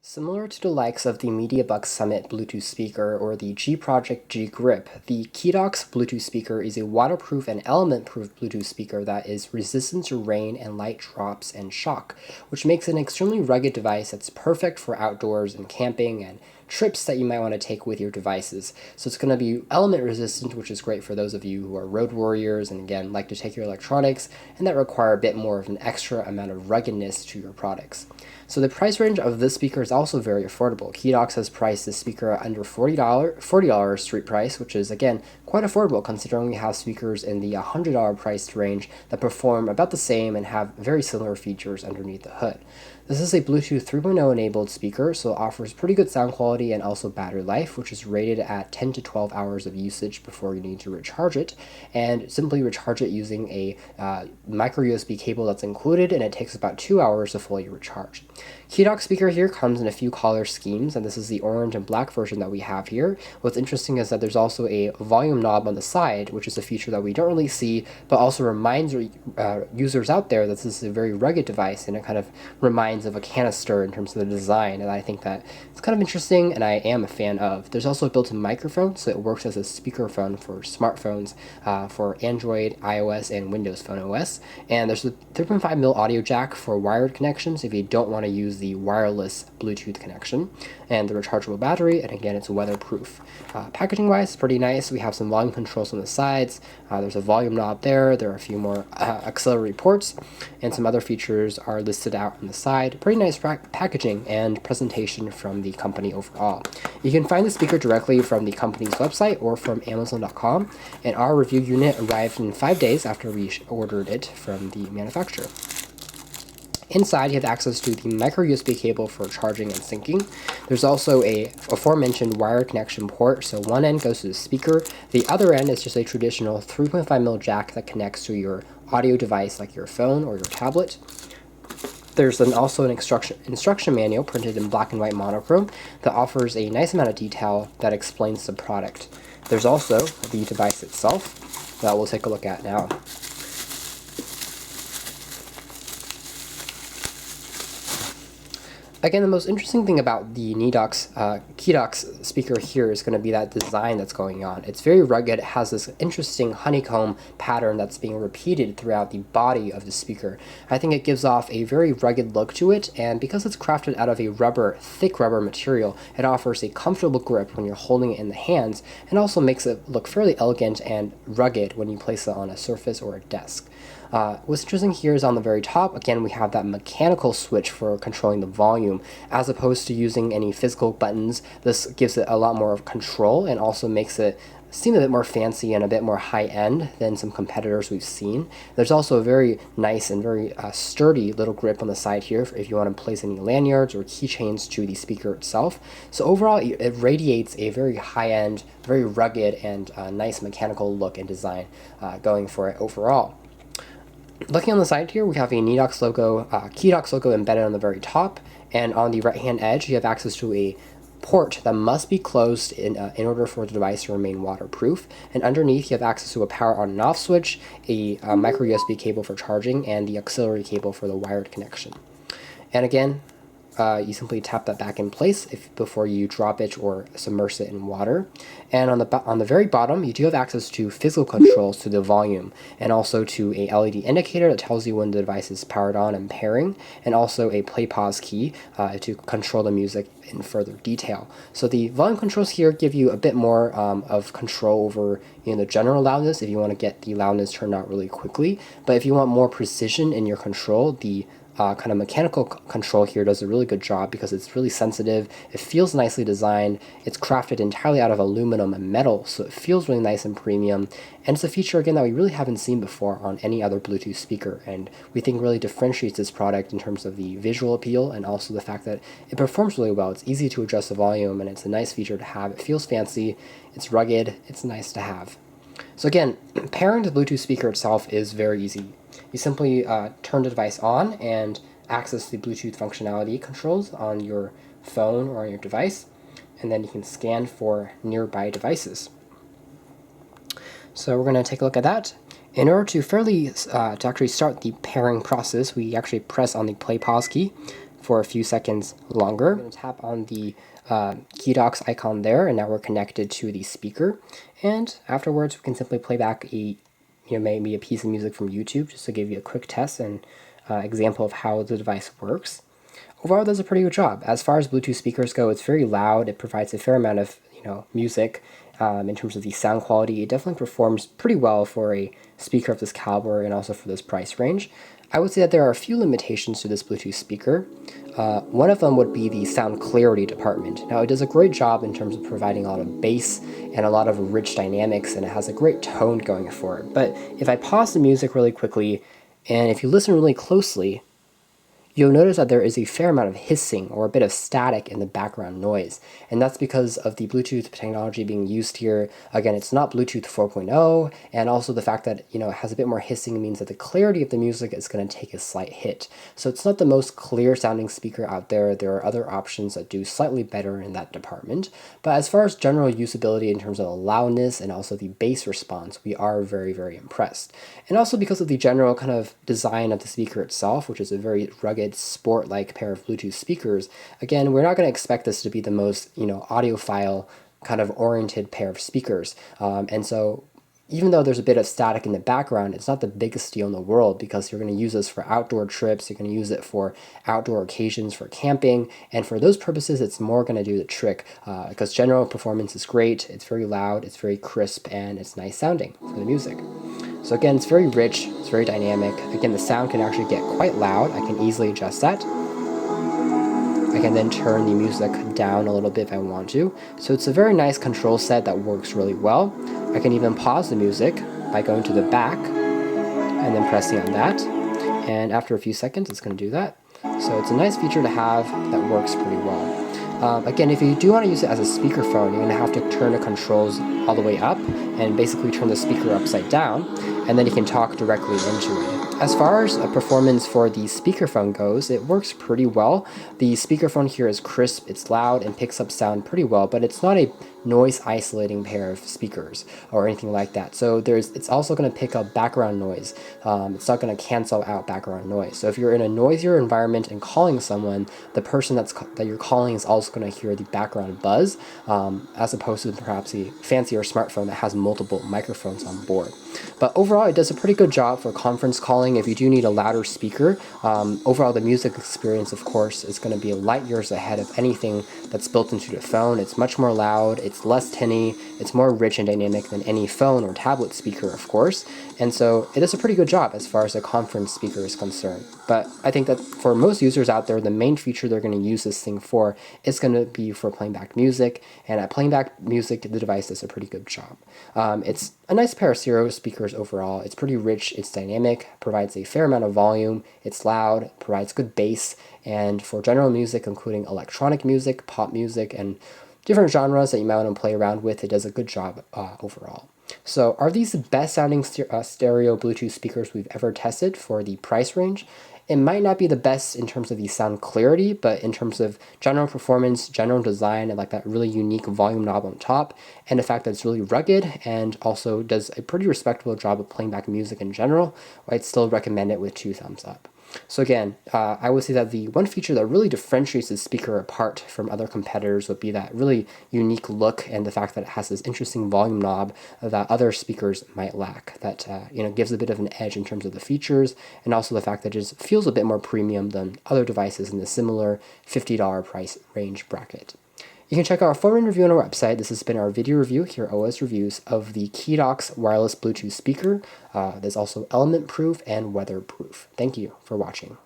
Similar to the likes of the MediaBook Summit Bluetooth speaker or the G Project G Grip, the Keedox Bluetooth speaker is a waterproof and element-proof Bluetooth speaker that is resistant to rain and light drops and shock, which makes it an extremely rugged device that's perfect for outdoors and camping and trips that you might want to take with your devices. So it's going to be element resistant, which is great for those of you who are road warriors and again like to take your electronics and that require a bit more of an extra amount of ruggedness to your products. So the price range of this speaker is also very affordable. Keedox has priced this speaker at under $40 street price, which is again quite affordable considering we have speakers in the $100 price range that perform about the same and have very similar features underneath the hood. This is a Bluetooth 3.0 enabled speaker, so it offers pretty good sound quality and also battery life, which is rated at 10 to 12 hours of usage before you need to recharge it, and simply recharge it using a micro USB cable that's included, and it takes about 2 hours to fully recharge. Keedox speaker here comes in a few color schemes, and this is the orange and black version that we have here. What's interesting is that there's also a volume knob on the side, which is a feature that we don't really see, but also reminds users out there that this is a very rugged device, and it kind of reminds of a canister in terms of the design, and I think that it's kind of interesting and I am a fan of. There's also a built-in microphone, so it works as a speakerphone for smartphones for Android, iOS, and Windows Phone OS, and there's a 3.5mm audio jack for wired connections if you don't want to use the wireless Bluetooth connection, and the rechargeable battery, and again it's weatherproof. Packaging wise, pretty nice. We have some volume controls on the sides, there's a volume knob there are a few more auxiliary ports, and some other features are listed out on the side. Pretty nice packaging and presentation from the company overall. You can find the speaker directly from the company's website or from Amazon.com, and our review unit arrived in 5 days after we ordered it from the manufacturer. Inside, you have access to the micro USB cable for charging and syncing. There's also a aforementioned wired connection port, so one end goes to the speaker, the other end is just a traditional 3.5mm jack that connects to your audio device like your phone or your tablet. There's also an instruction manual printed in black and white monochrome that offers a nice amount of detail that explains the product. There's also the device itself that we'll take a look at now. Again, the most interesting thing about the Keedox speaker here is going to be that design that's going on. It's very rugged. It has this interesting honeycomb pattern that's being repeated throughout the body of the speaker. I think it gives off a very rugged look to it, and because it's crafted out of a thick rubber material, it offers a comfortable grip when you're holding it in the hands, and also makes it look fairly elegant and rugged when you place it on a surface or a desk. What's interesting here is on the very top, again, we have that mechanical switch for controlling the volume. As opposed to using any physical buttons, this gives it a lot more of control and also makes it seem a bit more fancy and a bit more high-end than some competitors we've seen. There's also a very nice and very sturdy little grip on the side here if you want to place any lanyards or keychains to the speaker itself. So overall, it radiates a very high-end, very rugged, and nice mechanical look and design going for it overall. Looking on the side here, we have a Keedox logo embedded on the very top, and on the right-hand edge, you have access to a port that must be closed in order for the device to remain waterproof. And underneath, you have access to a power on and off switch, a micro USB cable for charging, and the auxiliary cable for the wired connection. And again, you simply tap that back in place before you drop it or submerge it in water. And on the very bottom, you do have access to physical controls to the volume, and also to a LED indicator that tells you when the device is powered on and pairing, and also a play-pause key to control the music in further detail. So the volume controls here give you a bit more of control over the general loudness if you want to get the loudness turned out really quickly. But if you want more precision in your control, the kind of mechanical control here does a really good job because it's really sensitive, it feels nicely designed, it's crafted entirely out of aluminum and metal, so it feels really nice and premium, and it's a feature again that we really haven't seen before on any other Bluetooth speaker, and we think really differentiates this product in terms of the visual appeal and also the fact that it performs really well. It's easy to adjust the volume and it's a nice feature to have. It feels fancy, it's rugged, it's nice to have. So again, pairing the Bluetooth speaker itself is very easy. You simply turn the device on and access the Bluetooth functionality controls on your phone or on your device, and then you can scan for nearby devices. So we're going to take a look at that. In order to actually start the pairing process, we actually press on the play pause key, for a few seconds longer. I'm going to tap on the Keedox icon there, and now we're connected to the speaker. And afterwards, we can simply play back maybe a piece of music from YouTube, just to give you a quick test and example of how the device works. Overall, it does a pretty good job. As far as Bluetooth speakers go, it's very loud. It provides a fair amount of music in terms of the sound quality. It definitely performs pretty well for a speaker of this caliber and also for this price range. I would say that there are a few limitations to this Bluetooth speaker. One of them would be the sound clarity department. Now, it does a great job in terms of providing a lot of bass and a lot of rich dynamics, and it has a great tone going for it. But if I pause the music really quickly, and if you listen really closely, you'll notice that there is a fair amount of hissing or a bit of static in the background noise. And that's because of the Bluetooth technology being used here. Again, it's not Bluetooth 4.0, and also the fact that it has a bit more hissing means that the clarity of the music is going to take a slight hit. So it's not the most clear sounding speaker out there. There are other options that do slightly better in that department. But as far as general usability in terms of the loudness and also the bass response, we are very, very impressed. And also because of the general kind of design of the speaker itself, which is a very rugged sport-like pair of Bluetooth speakers, again, we're not going to expect this to be the most audiophile kind of oriented pair of speakers. And so even though there's a bit of static in the background, it's not the biggest deal in the world because you're going to use this for outdoor trips, you're going to use it for outdoor occasions, for camping, and for those purposes, it's more going to do the trick because general performance is great, it's very loud, it's very crisp, and it's nice sounding for the music. So again, it's very rich, it's very dynamic. Again, the sound can actually get quite loud. I can easily adjust that. I can then turn the music down a little bit if I want to. So it's a very nice control set that works really well. I can even pause the music by going to the back and then pressing on that. And after a few seconds, it's going to do that. So it's a nice feature to have that works pretty well. Again, if you do want to use it as a speakerphone, you're going to have to turn the controls all the way up and basically turn the speaker upside down, and then you can talk directly into it. As far as performance for the speakerphone goes, it works pretty well. The speakerphone here is crisp, it's loud, and picks up sound pretty well, but it's not a noise isolating pair of speakers or anything like that. So it's also going to pick up background noise. It's not going to cancel out background noise. So if you're in a noisier environment and calling someone, the person that you're calling is also going to hear the background buzz, as opposed to perhaps a fancier smartphone that has multiple microphones on board. But overall, it does a pretty good job for conference calling. If you do need a louder speaker, overall the music experience, of course, is going to be light years ahead of anything that's built into the phone. It's much more loud, it's less tinny, it's more rich and dynamic than any phone or tablet speaker, of course. And so it does a pretty good job as far as a conference speaker is concerned. But I think that for most users out there, the main feature they're going to use this thing for is going to be for playing back music. And at playing back music, the device does a pretty good job. It's a nice pair of stereo speakers overall. It's pretty rich, it's dynamic, provides a fair amount of volume, it's loud, provides good bass, and for general music, including electronic music, pop music, and different genres that you might want to play around with, it does a good job overall. So are these the best sounding stereo Bluetooth speakers we've ever tested for the price range? It might not be the best in terms of the sound clarity, but in terms of general performance, general design, and like that really unique volume knob on top, and the fact that it's really rugged and also does a pretty respectable job of playing back music in general, I'd still recommend it with 2 thumbs up. So again, I would say that the one feature that really differentiates this speaker apart from other competitors would be that really unique look and the fact that it has this interesting volume knob that other speakers might lack. That gives a bit of an edge in terms of the features, and also the fact that it just feels a bit more premium than other devices in the similar $50 price range bracket. You can check out our phone review on our website. This has been our video review here at OS Reviews of the Keedox wireless Bluetooth speaker. There's also element proof and weatherproof. Thank you for watching.